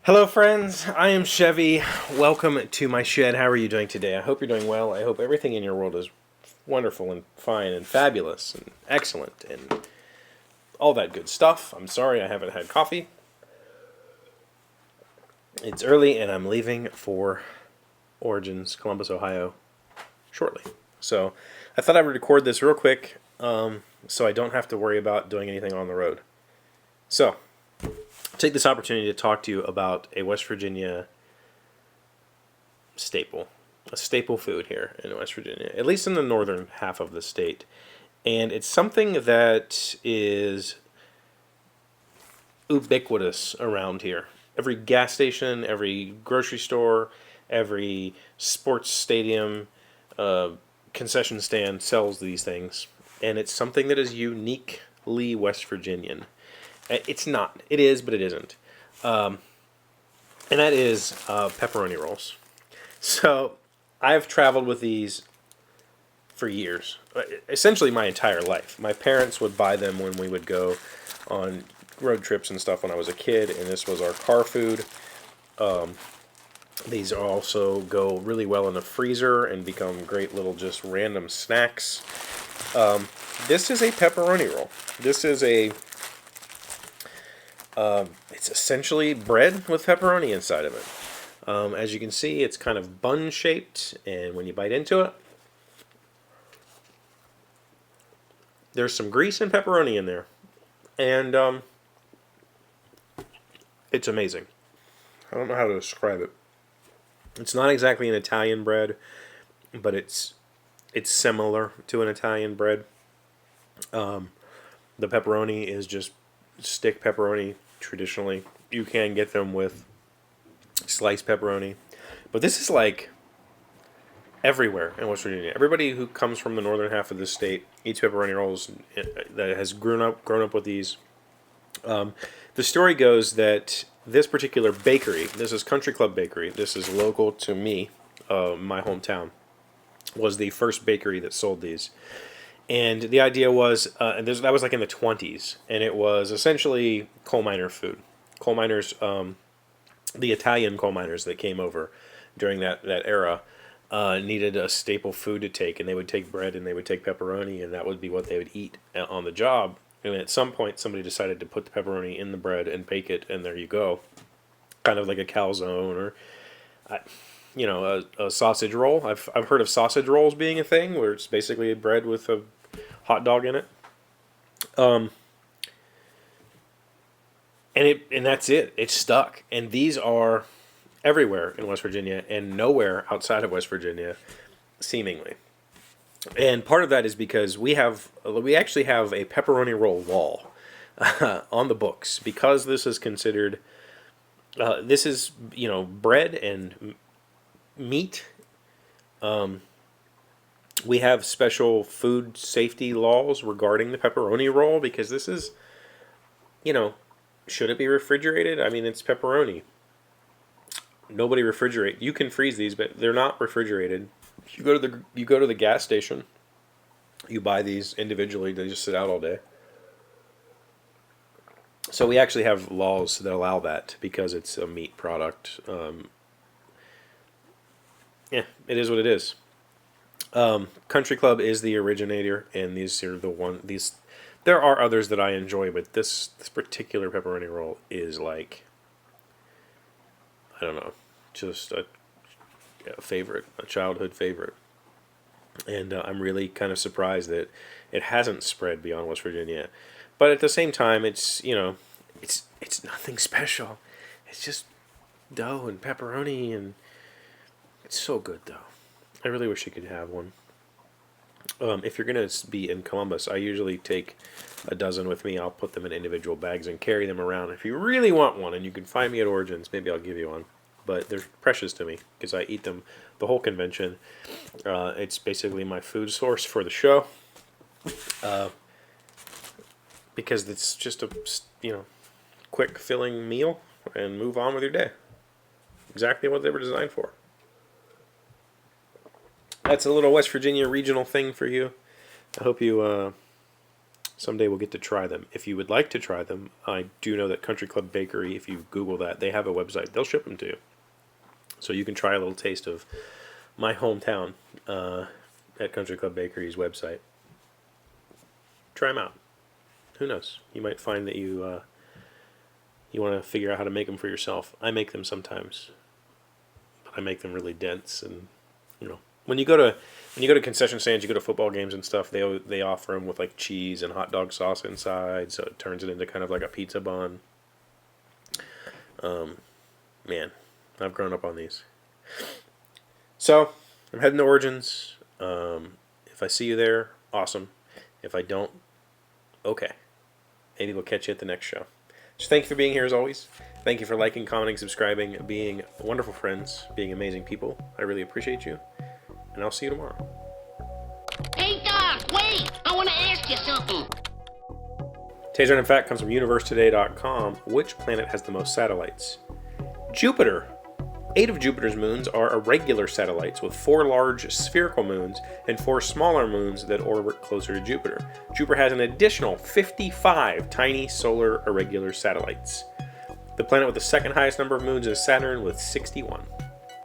Hello, friends. I am Chevee. Welcome to my shed. How are you doing today? I hope you're doing well. I hope everything in your world is wonderful and fine and fabulous and excellent and all that good stuff. I'm sorry I haven't had coffee. It's early and I'm leaving for Origins, Columbus, Ohio, shortly. So I thought I would record this real quick so I don't have to worry about doing anything on the road. So, take this opportunity to talk to you about a West Virginia staple, a staple food here in West Virginia, at least in the northern half of the state. And it's something that is ubiquitous around here. Every gas station, every grocery store, every sports stadium, concession stand sells these things. And it's something that is uniquely West Virginian. It's not. It is, but it isn't. And that is pepperoni rolls. So I've traveled with these for years, essentially my entire life. My parents would buy them when we would go on road trips and stuff when I was a kid, and this was our car food. These also go really well in the freezer and become great little just random snacks. This is a pepperoni roll. This is it's essentially bread with pepperoni inside of it. As you can see, it's kind of bun-shaped, and when you bite into it, there's some grease and pepperoni in there. And it's amazing. I don't know how to describe it. It's not exactly an Italian bread, but it's similar to an Italian bread. The pepperoni is just stick pepperoni traditionally. You can get them with sliced pepperoni. But this is like everywhere in West Virginia. Everybody who comes from the northern half of the state eats pepperoni rolls that has grown up with these. The story goes that this particular bakery, this is Country Club Bakery, this is local to me, my hometown, was the first bakery that sold these. And the idea was, that was like in the 20s, and it was essentially coal miner food. Coal miners, the Italian coal miners that came over during that era, needed a staple food to take, and they would take bread and they would take pepperoni, and that would be what they would eat on the job. And at some point, somebody decided to put the pepperoni in the bread and bake it, and there you go. Kind of like a calzone or, a sausage roll. I've heard of sausage rolls being a thing where it's basically a bread with a hot dog in it. And that's it. It's stuck. And these are everywhere in West Virginia and nowhere outside of West Virginia, seemingly. And part of that is because we actually have a pepperoni roll wall on the books, because this is considered bread and meat. We have special food safety laws regarding the pepperoni roll, because this is, should it be refrigerated? I mean, it's pepperoni. Nobody refrigerate. You can freeze these, but they're not refrigerated. You go to the gas station. You buy these individually. They just sit out all day. So we actually have laws that allow that because it's a meat product. It is what it is. Country Club is the originator, and these are the one. There are others that I enjoy, but this particular pepperoni roll is like, I don't know, just a favorite, a childhood favorite. And I'm really kind of surprised that it hasn't spread beyond West Virginia. But at the same time, it's nothing special. It's just dough and pepperoni, and it's so good, though. I really wish you could have one. If you're going to be in Columbus, I usually take a dozen with me. I'll put them in individual bags and carry them around. If you really want one, and you can find me at Origins, maybe I'll give you one. But they're precious to me because I eat them the whole convention. It's basically my food source for the show, because it's just a quick filling meal and move on with your day. Exactly what they were designed for. That's a little West Virginia regional thing for you. I hope you Someday we'll get to try them. If you would like to try them, I do know that Country Club Bakery, if you Google that, they have a website. They'll ship them to you. So you can try a little taste of my hometown at Country Club Bakery's website. Try them out. Who knows? You might find that you want to figure out how to make them for yourself. I make them sometimes, but I make them really dense. And when you go to concession stands, you go to football games and stuff. They offer them with like cheese and hot dog sauce inside, so it turns it into kind of like a pizza bun. Man, I've grown up on these. So I'm heading to Origins. If I see you there, awesome. If I don't, okay. Maybe we'll catch you at the next show. So thank you for being here as always. Thank you for liking, commenting, subscribing, being wonderful friends, being amazing people. I really appreciate you. And I'll see you tomorrow. Hey, Doc, wait! I want to ask you something. Today's random fact comes from universetoday.com. Which planet has the most satellites? Jupiter. 8 of Jupiter's moons are irregular satellites with 4 large spherical moons and 4 smaller moons that orbit closer to Jupiter. Jupiter has an additional 55 tiny solar irregular satellites. The planet with the second highest number of moons is Saturn with 61.